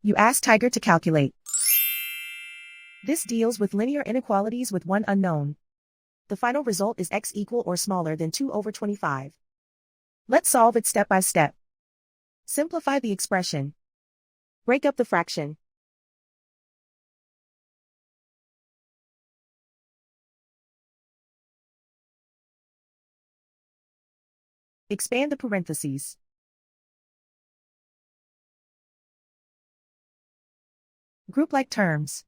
You ask Tiger to calculate. This deals with linear inequalities with one unknown. The final result is x equal or smaller than 2/25. Let's solve it step by step. Simplify the expression. Break up the fraction. Expand the parentheses. Group like terms.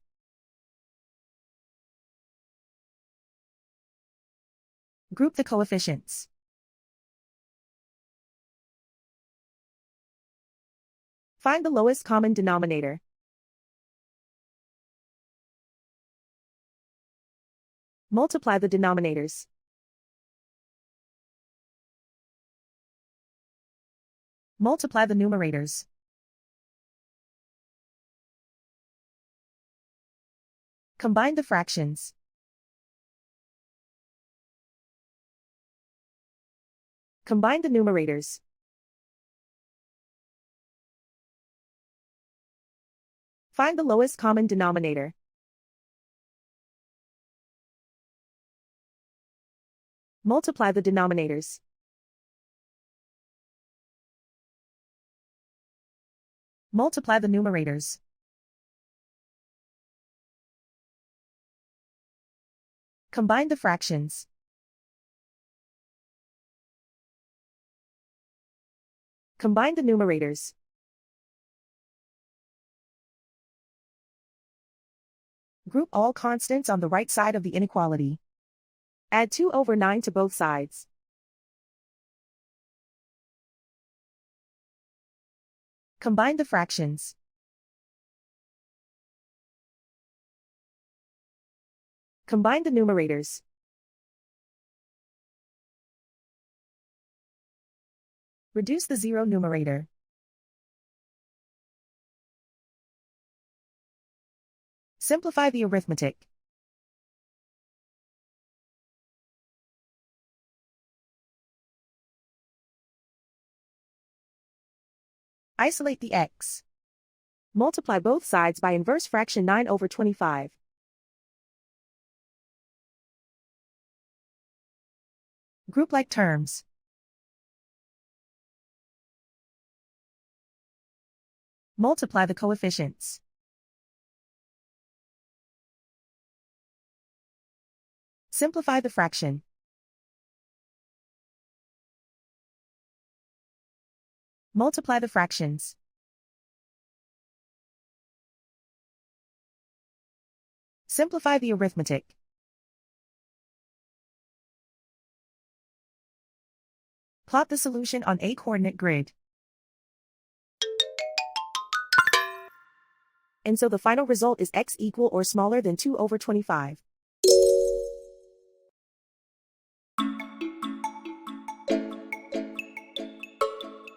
Group the coefficients. Find the lowest common denominator. Multiply the denominators. Multiply the numerators. Combine the fractions. Combine the numerators. Find the lowest common denominator. Multiply the denominators. Multiply the numerators. Combine the fractions. Combine the numerators. Group all constants on the right side of the inequality. Add 2/9 to both sides. Combine the fractions. Combine the numerators. Reduce the zero numerator. Simplify the arithmetic. Isolate the x. Multiply both sides by inverse fraction 9/25. Group like terms. Multiply the coefficients. Simplify the fraction. Multiply the fractions. Simplify the arithmetic. Plot the solution on a coordinate grid. And so the final result is x equal or smaller than 2/25.